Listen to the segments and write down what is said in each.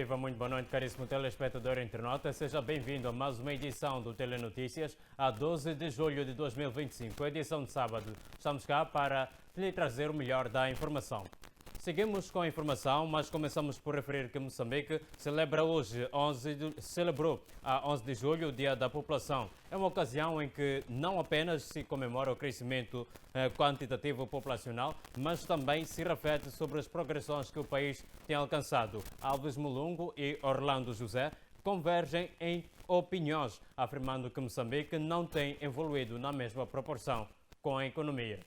Viva, muito boa noite, caríssimo telespectador e internauta. Seja bem-vindo a mais uma edição do Telenotícias, a 12 de julho de 2025, edição de sábado. Estamos cá para lhe trazer o melhor da informação. Seguimos com a informação, mas começamos por referir que Moçambique celebrou a 11 de julho o Dia da População. É uma ocasião em que não apenas se comemora o crescimento quantitativo populacional, mas também se reflete sobre as progressões que o país tem alcançado. Alves Mulungo e Orlando José convergem em opiniões, afirmando que Moçambique não tem evoluído na mesma proporção com a economia.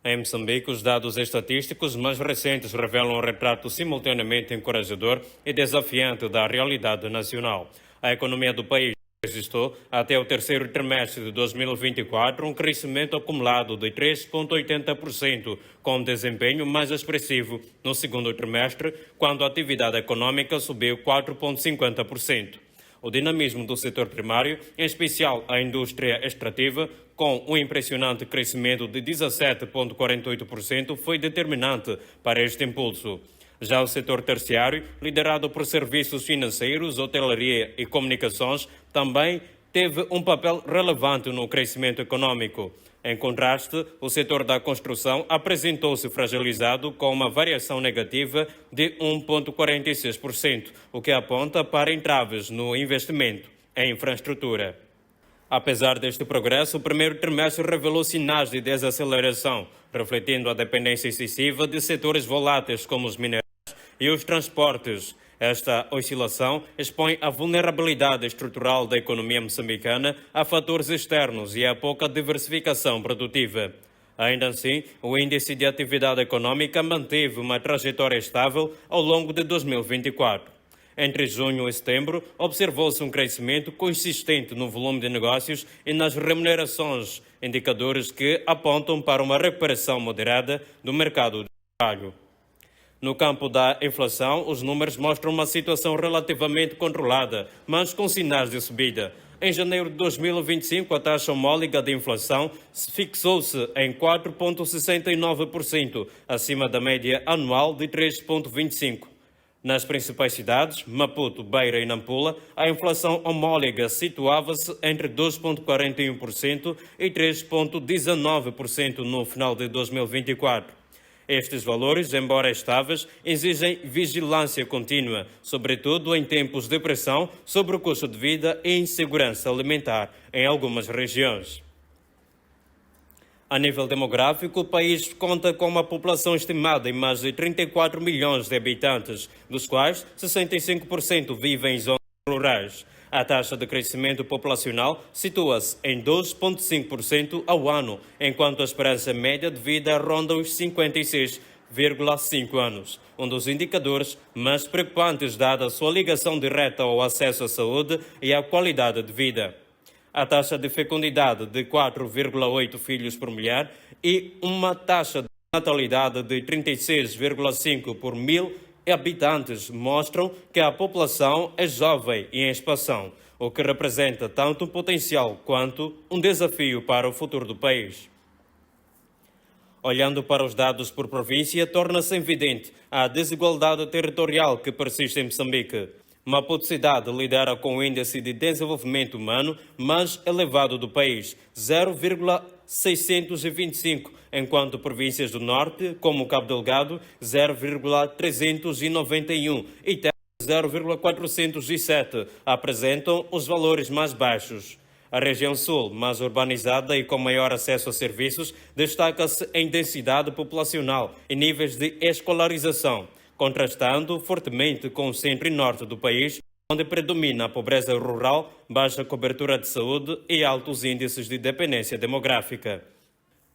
Em Moçambique, os dados estatísticos mais recentes revelam um retrato simultaneamente encorajador e desafiante da realidade nacional. A economia do país registrou, até o terceiro trimestre de 2024, um crescimento acumulado de 3,80%, com um desempenho mais expressivo no segundo trimestre, quando a atividade econômica subiu 4,50%. O dinamismo do setor primário, em especial a indústria extrativa, com um impressionante crescimento de 17,48%, foi determinante para este impulso. Já o setor terciário, liderado por serviços financeiros, hotelaria e comunicações, também teve um papel relevante no crescimento econômico. Em contraste, o setor da construção apresentou-se fragilizado com uma variação negativa de 1,46%, o que aponta para entraves no investimento em infraestrutura. Apesar deste progresso, o primeiro trimestre revelou sinais de desaceleração, refletindo a dependência excessiva de setores voláteis como os minerais e os transportes. Esta oscilação expõe a vulnerabilidade estrutural da economia moçambicana a fatores externos e a pouca diversificação produtiva. Ainda assim, o índice de atividade econômica manteve uma trajetória estável ao longo de 2024. Entre junho e setembro, observou-se um crescimento consistente no volume de negócios e nas remunerações, indicadores que apontam para uma recuperação moderada do mercado de trabalho. No campo da inflação, os números mostram uma situação relativamente controlada, mas com sinais de subida. Em janeiro de 2025, a taxa homóloga de inflação fixou-se em 4,69%, acima da média anual de 3,25%. Nas principais cidades, Maputo, Beira e Nampula, a inflação homóloga situava-se entre 2,41% e 3,19% no final de 2024. Estes valores, embora estáveis, exigem vigilância contínua, sobretudo em tempos de pressão sobre o custo de vida e insegurança alimentar em algumas regiões. A nível demográfico, o país conta com uma população estimada em mais de 34 milhões de habitantes, dos quais 65% vivem em zonas rurais. A taxa de crescimento populacional situa-se em 2,5% ao ano, enquanto a esperança média de vida ronda os 56,5 anos, um dos indicadores mais preocupantes dada a sua ligação direta ao acesso à saúde e à qualidade de vida. A taxa de fecundidade de 4,8 filhos por mulher e uma taxa de natalidade de 36,5 por mil habitantes mostram que a população é jovem e em expansão, o que representa tanto um potencial quanto um desafio para o futuro do país. Olhando para os dados por província, torna-se evidente a desigualdade territorial que persiste em Moçambique. Maputo cidade lidera com o índice de desenvolvimento humano mais elevado do país, 0,625, enquanto províncias do norte, como Cabo Delgado, 0,391 e Terra, 0,407, apresentam os valores mais baixos. A região sul, mais urbanizada e com maior acesso a serviços, destaca-se em densidade populacional e níveis de escolarização, contrastando fortemente com o centro e norte do país, onde predomina a pobreza rural, baixa cobertura de saúde e altos índices de dependência demográfica.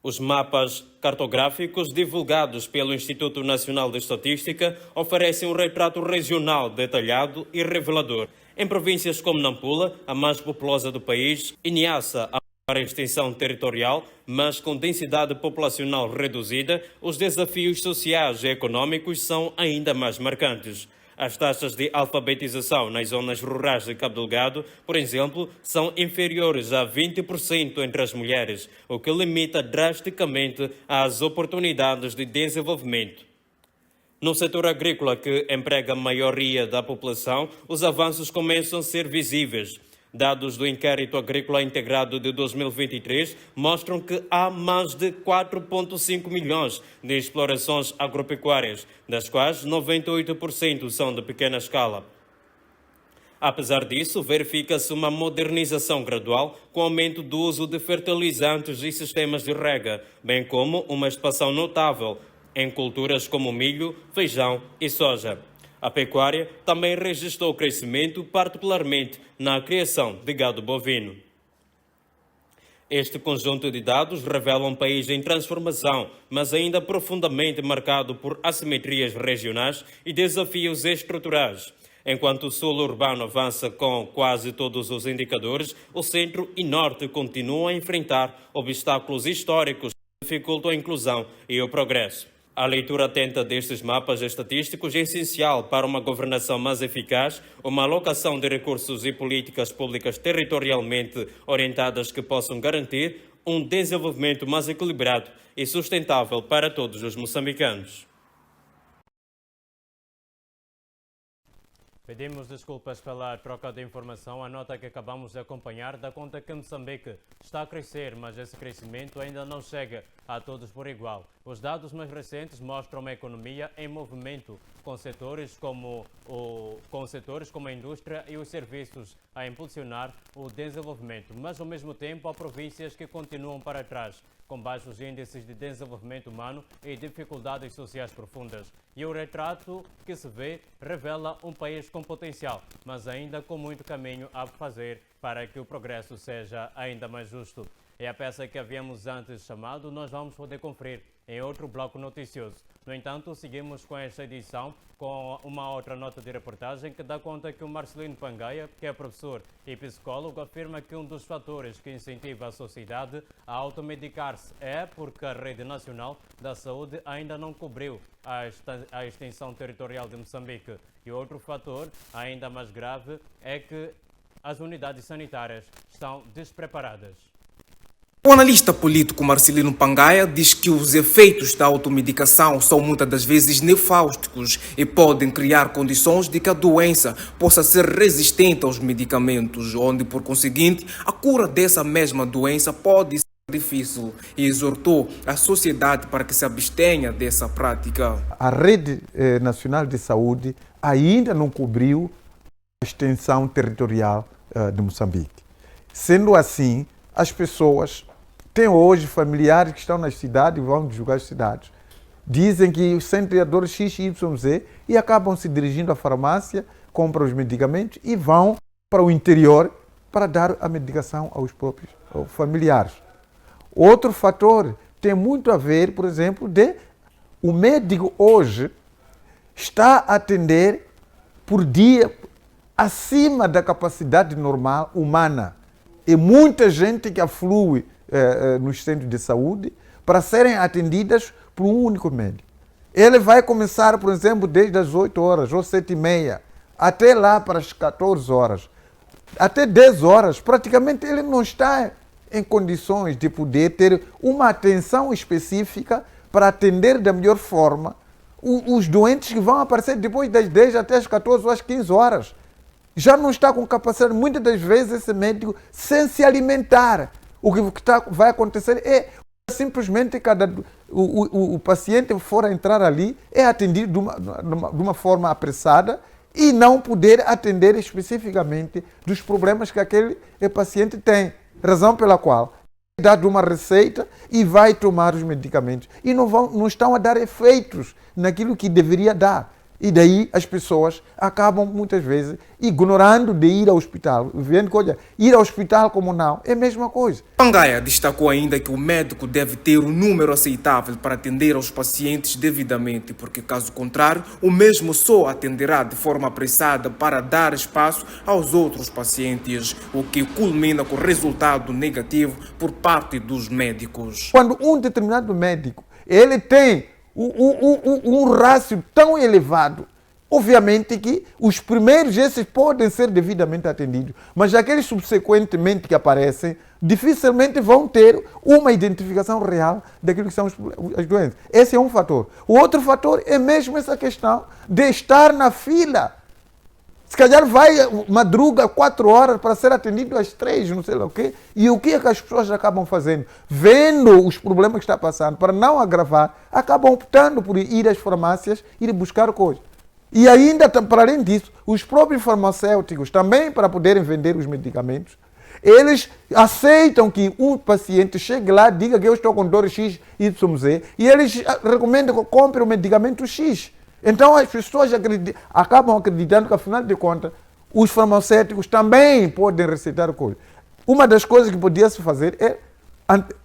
Os mapas cartográficos divulgados pelo Instituto Nacional de Estatística oferecem um retrato regional detalhado e revelador. Em províncias como Nampula, a mais populosa do país, e Niassa, a maior extensão territorial, mas com densidade populacional reduzida, os desafios sociais e econômicos são ainda mais marcantes. As taxas de alfabetização nas zonas rurais de Cabo Delgado, por exemplo, são inferiores a 20% entre as mulheres, o que limita drasticamente as oportunidades de desenvolvimento. No setor agrícola, que emprega a maioria da população, os avanços começam a ser visíveis. Dados do Inquérito Agrícola Integrado de 2023 mostram que há mais de 4,5 milhões de explorações agropecuárias, das quais 98% são de pequena escala. Apesar disso, verifica-se uma modernização gradual com o aumento do uso de fertilizantes e sistemas de rega, bem como uma expansão notável em culturas como milho, feijão e soja. A pecuária também registrou crescimento, particularmente na criação de gado bovino. Este conjunto de dados revela um país em transformação, mas ainda profundamente marcado por assimetrias regionais e desafios estruturais. Enquanto o sul urbano avança com quase todos os indicadores, o centro e norte continuam a enfrentar obstáculos históricos que dificultam a inclusão e o progresso. A leitura atenta destes mapas estatísticos é essencial para uma governação mais eficaz, uma alocação de recursos e políticas públicas territorialmente orientadas que possam garantir um desenvolvimento mais equilibrado e sustentável para todos os moçambicanos. Pedimos desculpas pela troca de informação. A nota que acabamos de acompanhar dá conta que Moçambique está a crescer, mas esse crescimento ainda não chega a todos por igual. Os dados mais recentes mostram uma economia em movimento, com setores como a indústria e os serviços a impulsionar o desenvolvimento, mas ao mesmo tempo há províncias que continuam para trás, com baixos índices de desenvolvimento humano e dificuldades sociais profundas. E o retrato que se vê revela um país com potencial, mas ainda com muito caminho a fazer para que o progresso seja ainda mais justo. É a peça que havíamos antes chamado, nós vamos poder conferir em outro bloco noticioso. No entanto, seguimos com esta edição com uma outra nota de reportagem que dá conta que o Marcelino Pangaia, que é professor e psicólogo, afirma que um dos fatores que incentiva a sociedade a automedicar-se é porque a Rede Nacional da Saúde ainda não cobriu a extensão territorial de Moçambique. E outro fator, ainda mais grave, é que as unidades sanitárias estão despreparadas. O analista político Marcelino Pangaia diz que os efeitos da automedicação são muitas das vezes nefásticos e podem criar condições de que a doença possa ser resistente aos medicamentos, onde, por conseguinte, a cura dessa mesma doença pode ser difícil, e exortou a sociedade para que se abstenha dessa prática. A Rede Nacional de Saúde ainda não cobriu a extensão territorial de Moçambique. Sendo assim, as pessoas têm hoje familiares que estão nas cidades e vão divulgar as cidades. Dizem que sentem a dor XYZ e acabam se dirigindo à farmácia, compram os medicamentos e vão para o interior para dar a medicação aos próprios familiares. Outro fator tem muito a ver, por exemplo, o médico hoje está a atender por dia acima da capacidade normal humana. E muita gente que aflui nos centros de saúde para serem atendidas por um único médico. Ele vai começar, por exemplo, desde as 8 horas ou 7h30, até lá para as 14 horas. Até 10 horas, praticamente ele não está em condições de poder ter uma atenção específica para atender da melhor forma os doentes que vão aparecer depois das 10 até as 14 ou as 15 horas. Já não está com capacidade, muitas das vezes, esse médico, sem se alimentar. O que vai acontecer é simplesmente o paciente for entrar ali, é atendido de uma forma apressada e não poder atender especificamente dos problemas que aquele paciente tem. Razão pela qual é dado uma receita e vai tomar os medicamentos. E não estão a dar efeitos naquilo que deveria dar. E daí as pessoas acabam muitas vezes ignorando de ir ao hospital. Vendo que, olha, ir ao hospital como não, é a mesma coisa. Pangaia destacou ainda que o médico deve ter um número aceitável para atender aos pacientes devidamente, porque caso contrário, o mesmo só atenderá de forma apressada para dar espaço aos outros pacientes, o que culmina com resultado negativo por parte dos médicos. Quando um determinado médico, ele tem um rácio tão elevado, obviamente que os primeiros esses podem ser devidamente atendidos, mas aqueles subsequentemente que aparecem dificilmente vão ter uma identificação real daquilo que são as doenças. Esse é um fator. O outro fator é mesmo essa questão de estar na fila. Se calhar vai, madruga 4 horas para ser atendido às 3, não sei lá o quê. E o que é que as pessoas acabam fazendo? Vendo os problemas que está passando, para não agravar, acabam optando por ir às farmácias, ir buscar coisas. E ainda, para além disso, os próprios farmacêuticos, também para poderem vender os medicamentos, eles aceitam que um paciente chegue lá, diga que eu estou com dor X, Y, Z, e eles recomendam que compre o medicamento X. Então as pessoas acabam acreditando que, afinal de contas, os farmacêuticos também podem receitar coisas. Uma das coisas que podia-se fazer é,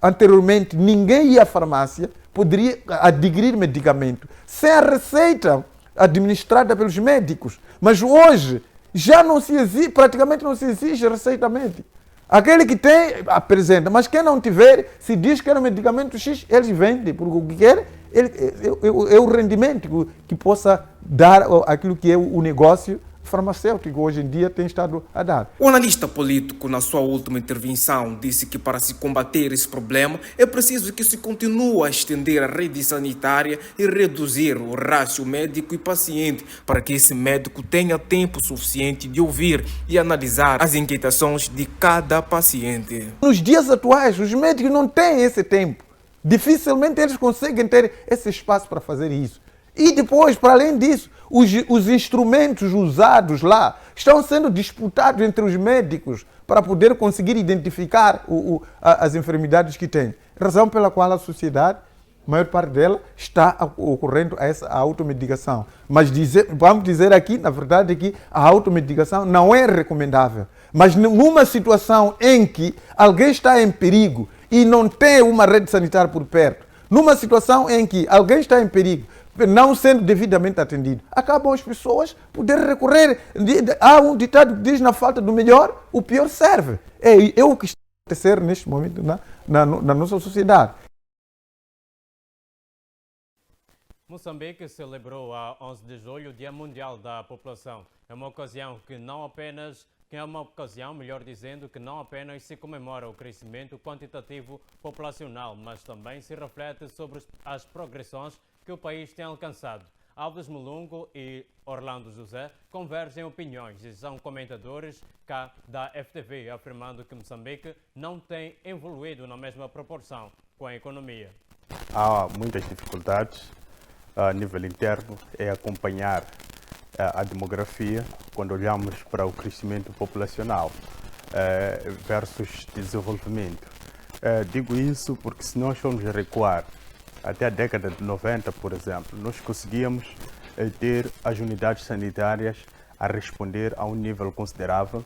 anteriormente, ninguém ia à farmácia, poderia adquirir medicamento sem a receita administrada pelos médicos. Mas hoje, já não se exige, praticamente não se exige receita médica. Aquele que tem, apresenta, mas quem não tiver, se diz que era um medicamento X, eles vendem, porque o que quer é o rendimento que possa dar aquilo que é o negócio farmacêutico hoje em dia tem estado a dar. O analista político, na sua última intervenção, disse que para se combater esse problema é preciso que se continue a estender a rede sanitária e reduzir o rácio médico e paciente para que esse médico tenha tempo suficiente de ouvir e analisar as inquietações de cada paciente. Nos dias atuais, os médicos não têm esse tempo. Dificilmente eles conseguem ter esse espaço para fazer isso. E depois, para além disso, os instrumentos usados lá estão sendo disputados entre os médicos para poder conseguir identificar as enfermidades que têm. Razão pela qual a sociedade, a maior parte dela, está ocorrendo a essa automedicação. Mas vamos dizer aqui, na verdade, que a automedicação não é recomendável. Mas numa situação em que alguém está em perigo e não tem uma rede sanitária por perto, numa situação em que alguém está em perigo, não sendo devidamente atendido, acabam as pessoas poder recorrer. Há um ditado que diz: na falta do melhor, o pior serve. É o que está a acontecer neste momento na nossa sociedade. Moçambique celebrou a 11 de julho o Dia Mundial da População. É uma ocasião melhor dizendo, que não apenas se comemora o crescimento quantitativo populacional, mas também se reflete sobre as progressões que o país tem alcançado. Alves Mulungo e Orlando José convergem opiniões e são comentadores cá da FTV, afirmando que Moçambique não tem evoluído na mesma proporção com a economia. Há muitas dificuldades a nível interno em acompanhar a demografia quando olhamos para o crescimento populacional versus desenvolvimento. Digo isso porque, se nós formos recuar até a década de 90, por exemplo, nós conseguíamos ter as unidades sanitárias a responder a um nível considerável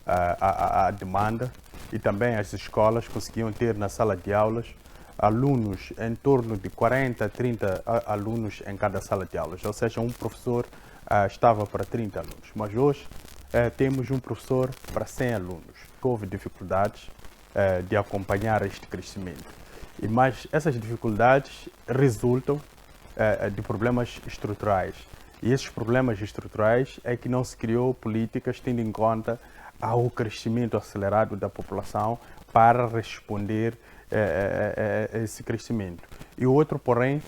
à demanda, e também as escolas conseguiam ter na sala de aulas alunos em torno de 40, 30 alunos em cada sala de aulas, ou seja, um professor estava para 30 alunos, mas hoje temos um professor para 100 alunos. Houve dificuldades de acompanhar este crescimento, mas essas dificuldades resultam de problemas estruturais, e esses problemas estruturais é que não se criou políticas tendo em conta ao crescimento acelerado da população para responder a esse crescimento. E o outro, porém,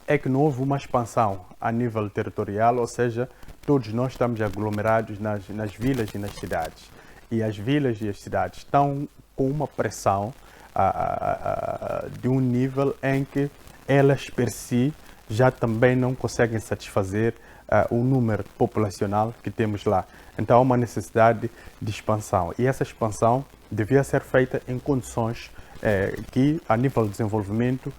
é que não houve uma expansão a nível territorial, ou seja, todos nós estamos aglomerados nas vilas e nas cidades. E as vilas e as cidades estão com uma pressão de um nível em que elas, per si, já também não conseguem satisfazer o número populacional que temos lá. Então há uma necessidade de expansão. E essa expansão devia ser feita em condições que, a nível de desenvolvimento,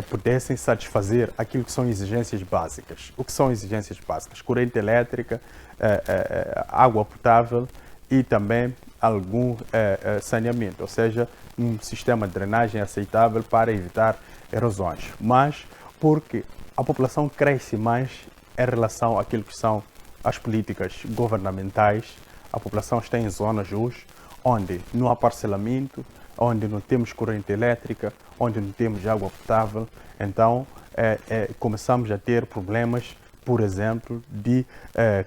pudessem satisfazer aquilo que são exigências básicas. O que são exigências básicas? Corrente elétrica, água potável e também algum saneamento, ou seja, um sistema de drenagem aceitável para evitar erosões. Mas porque a população cresce mais em relação àquilo que são as políticas governamentais, a população está em zonas hoje onde não há parcelamento, onde não temos corrente elétrica, onde não temos água potável. Então começamos a ter problemas, por exemplo, de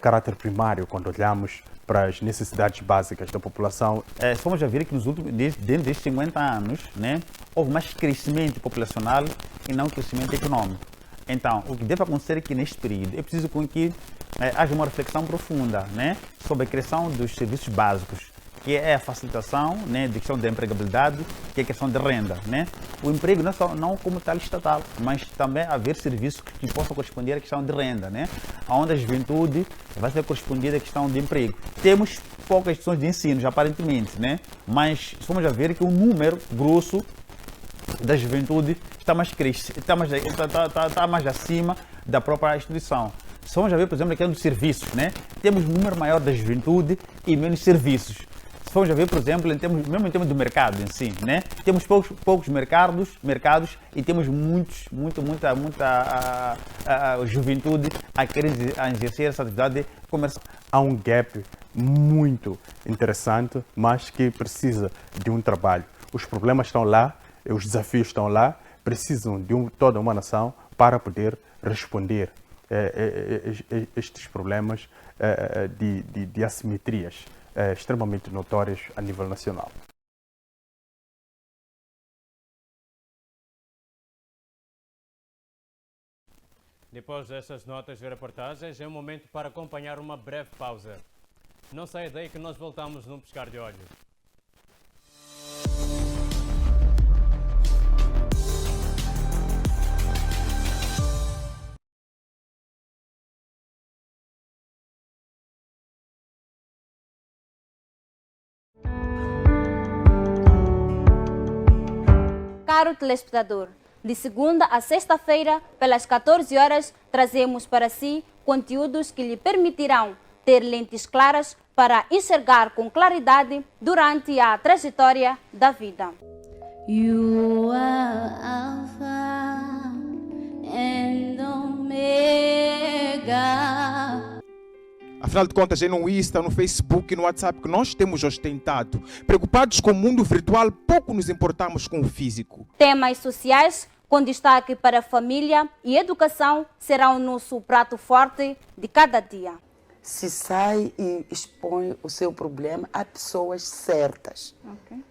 caráter primário, quando olhamos para as necessidades básicas da população. Se formos a ver que dentro destes 50 anos, né, houve mais crescimento populacional e não crescimento econômico. Então, o que deve acontecer aqui neste período é preciso com que haja uma reflexão profunda, né, sobre a criação dos serviços básicos, que é a facilitação, né, de questão da empregabilidade, que é a questão de renda, né? O emprego não, não como tal estatal, mas também haver serviços que possam corresponder à questão de renda, né? Onde a juventude vai ser correspondida à questão de emprego. Temos poucas instituições de ensino, aparentemente, né? Mas vamos a ver que o número grosso da juventude está mais acima da própria instituição. Se vamos a ver, por exemplo, a questão dos serviços, né? Temos um número maior da juventude e menos serviços. Se formos a ver, por exemplo, mesmo em termos do mercado em si, né? Temos poucos mercados e temos muita juventude a querer exercer essa atividade comercial. Há um gap muito interessante, mas que precisa de um trabalho. Os problemas estão lá, os desafios estão lá, precisam de toda uma nação para poder responder estes problemas de assimetrias extremamente notórias a nível nacional. Depois destas notas e reportagens, é um momento para acompanhar uma breve pausa. Não saia daí que nós voltamos num piscar de olhos. Caro telespectador, de segunda a sexta-feira, pelas 14 horas, trazemos para si conteúdos que lhe permitirão ter lentes claras para enxergar com claridade durante a trajetória da vida. You are Alpha and Omega. Afinal de contas, é no Insta, no Facebook e no WhatsApp que nós temos ostentado. Preocupados com o mundo virtual, pouco nos importamos com o físico. Temas sociais, com destaque para a família e educação, serão o nosso prato forte de cada dia. Se sai e expõe o seu problema a pessoas certas. Okay.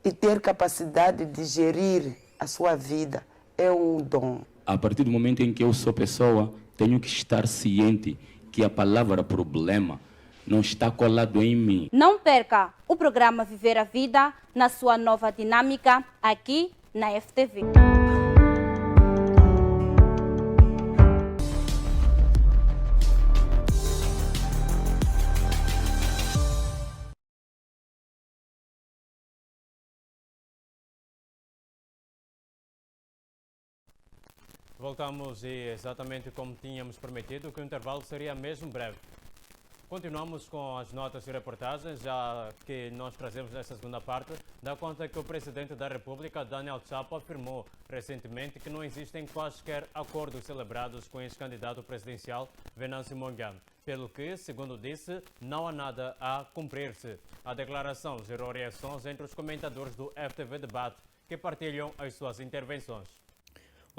E ter capacidade de gerir a sua vida é um dom. A partir do momento em que eu sou pessoa, tenho que estar ciente que a palavra problema não está colado em mim. Não perca o programa Viver a Vida na sua nova dinâmica aqui na FTV. Voltamos e exatamente como tínhamos prometido, que o intervalo seria mesmo breve. Continuamos com as notas e reportagens, já que nós trazemos nesta segunda parte, dá conta que o Presidente da República, Daniel Chapo, afirmou recentemente que não existem quaisquer acordos celebrados com o ex-candidato presidencial Venâncio Mondlane, pelo que, segundo disse, não há nada a cumprir-se. A declaração gerou reações entre os comentadores do FTV Debate, que partilham as suas intervenções.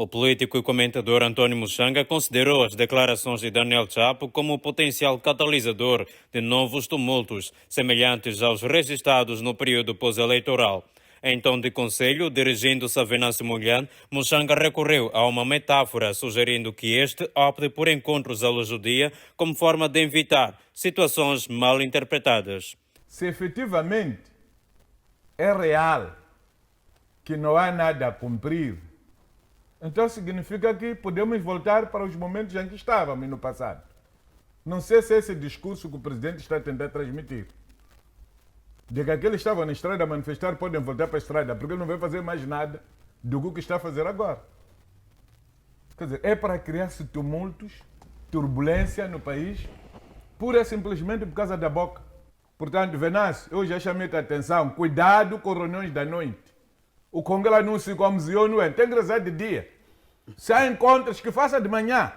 O político e comentador António Muxanga considerou as declarações de Daniel Chapo como potencial catalisador de novos tumultos, semelhantes aos registrados no período pós-eleitoral. Em tom de conselho, dirigindo-se a Venâncio Mondlane, Muxanga recorreu a uma metáfora, sugerindo que este opte por encontros à luz do dia como forma de evitar situações mal interpretadas. Se efetivamente é real que não há nada a cumprir, então significa que podemos voltar para os momentos em que estávamos no passado. Não sei se esse discurso que o presidente está a tentar transmitir. De que aqueles que estavam na estrada a manifestar podem voltar para a estrada, porque ele não vai fazer mais nada do que o que está a fazer agora. Quer dizer, é para criar-se tumultos, turbulência no país, pura e simplesmente por causa da boca. Portanto, Venâncio, eu já chamei a atenção, cuidado com reuniões da noite. O Congresso anuncia como não é, tem que rezar de dia. Se há encontros, que faça de manhã.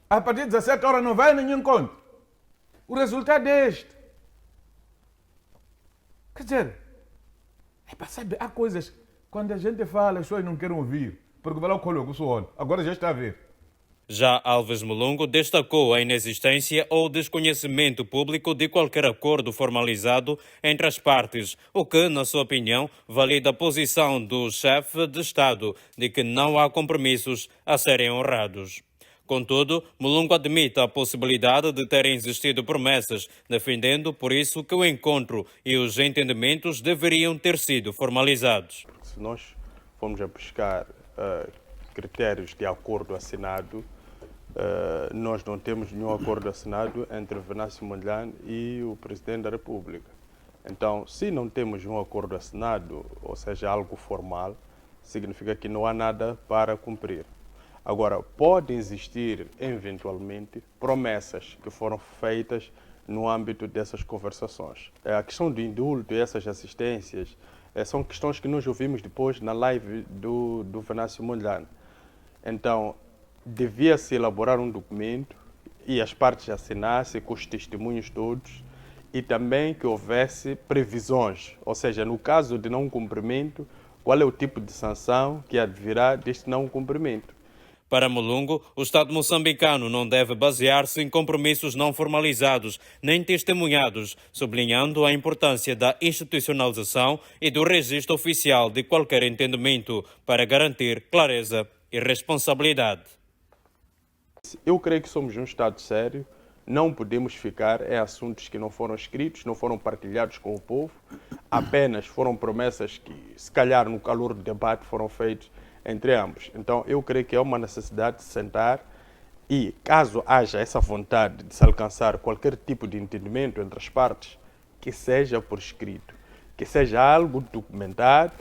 A partir de 17 horas não vai a nenhum encontro. O resultado é este. Quer dizer, sabe, há coisas, quando a gente fala, as pessoas não querem ouvir, porque vai lá o coloco o som, agora já está a ver. Já Alves Mulungu destacou a inexistência ou desconhecimento público de qualquer acordo formalizado entre as partes, o que, na sua opinião, valida a posição do chefe de Estado de que não há compromissos a serem honrados. Contudo, Mulungu admite a possibilidade de terem existido promessas, defendendo, por isso, que o encontro e os entendimentos deveriam ter sido formalizados. Se nós formos a buscar critérios de acordo assinado, nós não temos nenhum acordo assinado entre Venâncio Mondlane e o Presidente da República. Então, se não temos um acordo assinado, ou seja, algo formal, significa que não há nada para cumprir. Agora, podem existir, eventualmente, promessas que foram feitas no âmbito dessas conversações. A questão do indulto e essas assistências são questões que nós ouvimos depois na live do Venâncio Mondlane. Então, devia-se elaborar um documento e as partes assinassem com os testemunhos todos e também que houvesse previsões, ou seja, no caso de não cumprimento, qual é o tipo de sanção que advirá deste não cumprimento. Para Mulungu, o Estado moçambicano não deve basear-se em compromissos não formalizados nem testemunhados, sublinhando a importância da institucionalização e do registro oficial de qualquer entendimento para garantir clareza e responsabilidade. Eu creio que somos um Estado sério, não podemos ficar em assuntos que não foram escritos, não foram partilhados com o povo, apenas foram promessas que, se calhar, no calor do debate foram feitas entre ambos. Então, eu creio que é uma necessidade de sentar e, caso haja essa vontade de se alcançar qualquer tipo de entendimento entre as partes, que seja por escrito, que seja algo documentado,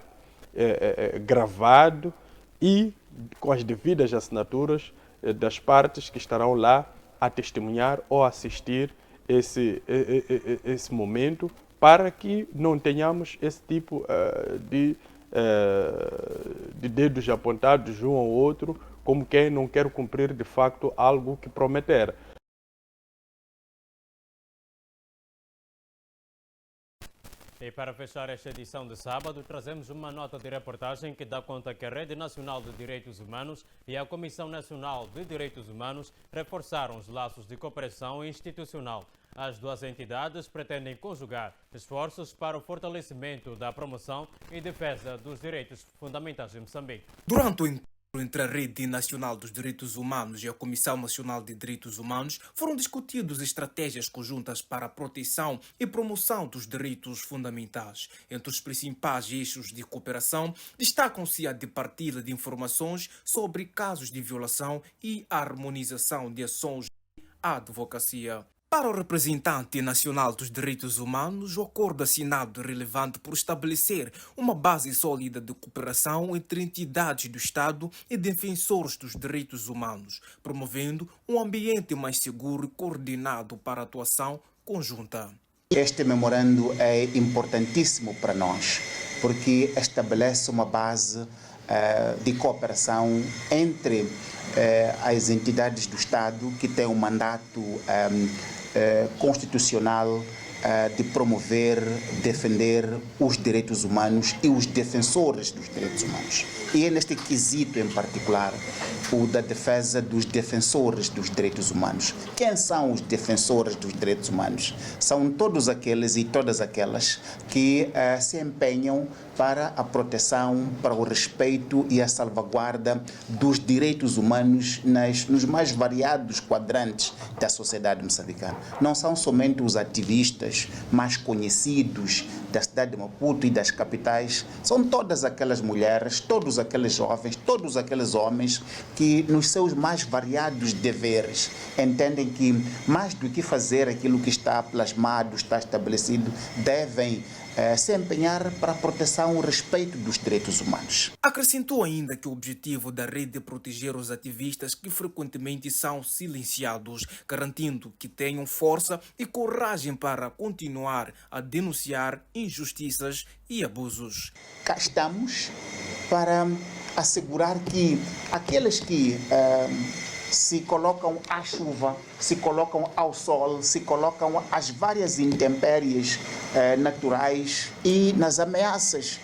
gravado e com as devidas assinaturas das partes que estarão lá a testemunhar ou assistir esse momento, para que não tenhamos esse tipo de dedos apontados um ao outro, como quem não quer cumprir de facto algo que prometer. E para fechar esta edição de sábado, trazemos uma nota de reportagem que dá conta que a Rede Nacional de Direitos Humanos e a Comissão Nacional de Direitos Humanos reforçaram os laços de cooperação institucional. As duas entidades pretendem conjugar esforços para o fortalecimento da promoção e defesa dos direitos fundamentais em Moçambique. Durante o encontro entre a Rede Nacional dos Direitos Humanos e a Comissão Nacional de Direitos Humanos, foram discutidas estratégias conjuntas para a proteção e promoção dos direitos fundamentais. Entre os principais eixos de cooperação, destacam-se a de partilha de informações sobre casos de violação e a harmonização de ações de advocacia. Para o representante nacional dos direitos humanos, o acordo assinado é relevante por estabelecer uma base sólida de cooperação entre entidades do Estado e defensores dos direitos humanos, promovendo um ambiente mais seguro e coordenado para a atuação conjunta. Este memorando é importantíssimo para nós, porque estabelece uma base de cooperação entre as entidades do Estado que têm um mandato constitucional de promover, defender os direitos humanos e os defensores dos direitos humanos. E é neste quesito em particular o da defesa dos defensores dos direitos humanos. Quem são os defensores dos direitos humanos? São todos aqueles e todas aquelas que se empenham para a proteção, para o respeito e a salvaguarda dos direitos humanos nos mais variados quadrantes da sociedade moçambicana. Não são somente os ativistas mais conhecidos da cidade de Maputo e das capitais, são todas aquelas mulheres, todos aqueles jovens, todos aqueles homens que nos seus mais variados deveres entendem que mais do que fazer aquilo que está plasmado, está estabelecido, devem se empenhar para a proteção e o respeito dos direitos humanos. Acrescentou ainda que o objetivo da rede é proteger os ativistas que frequentemente são silenciados, garantindo que tenham força e coragem para continuar a denunciar injustiças e abusos. Cá estamos para assegurar que aqueles que se colocam à chuva, se colocam ao sol, se colocam às várias intempéries naturais e nas ameaças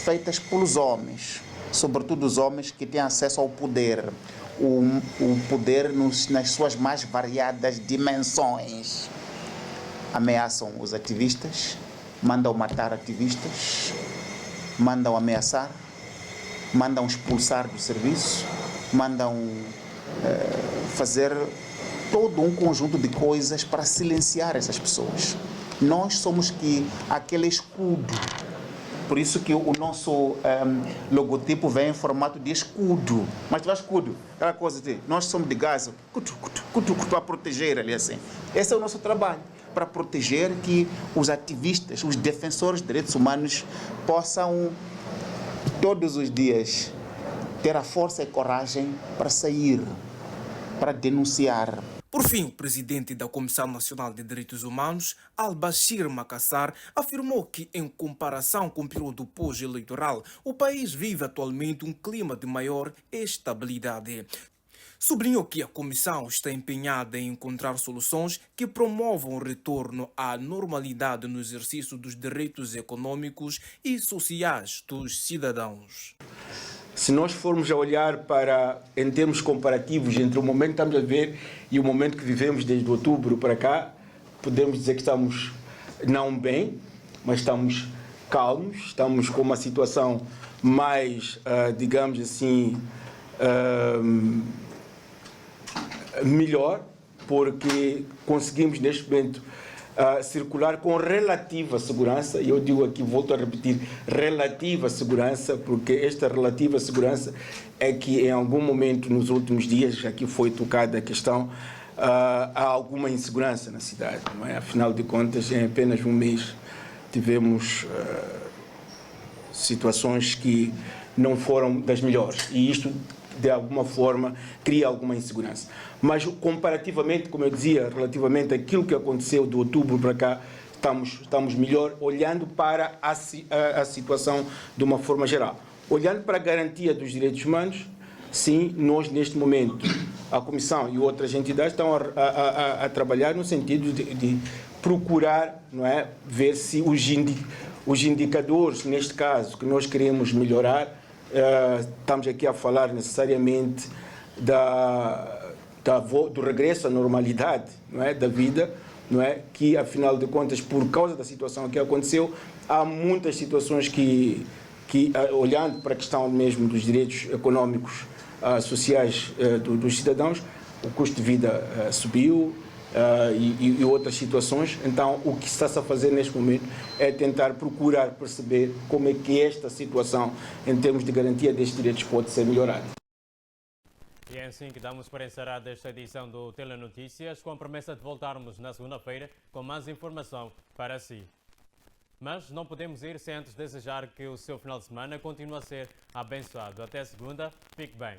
feitas pelos homens, sobretudo os homens que têm acesso ao poder, o poder nas suas mais variadas dimensões. Ameaçam os ativistas, mandam matar ativistas, mandam ameaçar, mandam expulsar do serviço, mandam fazer todo um conjunto de coisas para silenciar essas pessoas. Nós somos aquele escudo. Por isso que o nosso logotipo vem em formato de escudo. Mas não é escudo, aquela coisa de nós somos de Gaza, para proteger ali assim. Esse é o nosso trabalho, para proteger que os ativistas, os defensores de direitos humanos possam todos os dias ter a força e coragem para sair, para denunciar. Por fim, o presidente da Comissão Nacional de Direitos Humanos, Al-Bashir Makassar, afirmou que, em comparação com o período pós-eleitoral, o país vive atualmente um clima de maior estabilidade. Sublinhou que a Comissão está empenhada em encontrar soluções que promovam o retorno à normalidade no exercício dos direitos econômicos e sociais dos cidadãos. Se nós formos a olhar em termos comparativos entre o momento que estamos a ver e o momento que vivemos desde outubro para cá, podemos dizer que estamos não bem, mas estamos calmos, estamos com uma situação mais, digamos assim, melhor, porque conseguimos neste momento circular com relativa segurança, e eu digo aqui, volto a repetir, relativa segurança, porque esta relativa segurança é que em algum momento nos últimos dias, aqui foi tocada a questão, há alguma insegurança na cidade, não é? Afinal de contas, em apenas um mês tivemos situações que não foram das melhores, e isto de alguma forma cria alguma insegurança. Mas comparativamente, como eu dizia, relativamente àquilo que aconteceu de outubro para cá, estamos melhor, olhando para a situação de uma forma geral. Olhando para a garantia dos direitos humanos, sim, nós neste momento, a Comissão e outras entidades estão a trabalhar no sentido de procurar, não é, ver se os indicadores, neste caso, que nós queremos melhorar, estamos aqui a falar necessariamente do regresso à normalidade, não é, da vida, não é, que afinal de contas, por causa da situação que aconteceu, há muitas situações que olhando para a questão mesmo dos direitos económicos, sociais dos cidadãos, o custo de vida subiu, e outras situações. Então, o que está-se a fazer neste momento é tentar procurar perceber como é que esta situação, em termos de garantia destes direitos, pode ser melhorada. E é assim que damos para encerrar esta edição do Telenotícias, com a promessa de voltarmos na segunda-feira com mais informação para si. Mas não podemos ir sem antes desejar que o seu final de semana continue a ser abençoado. Até segunda, fique bem.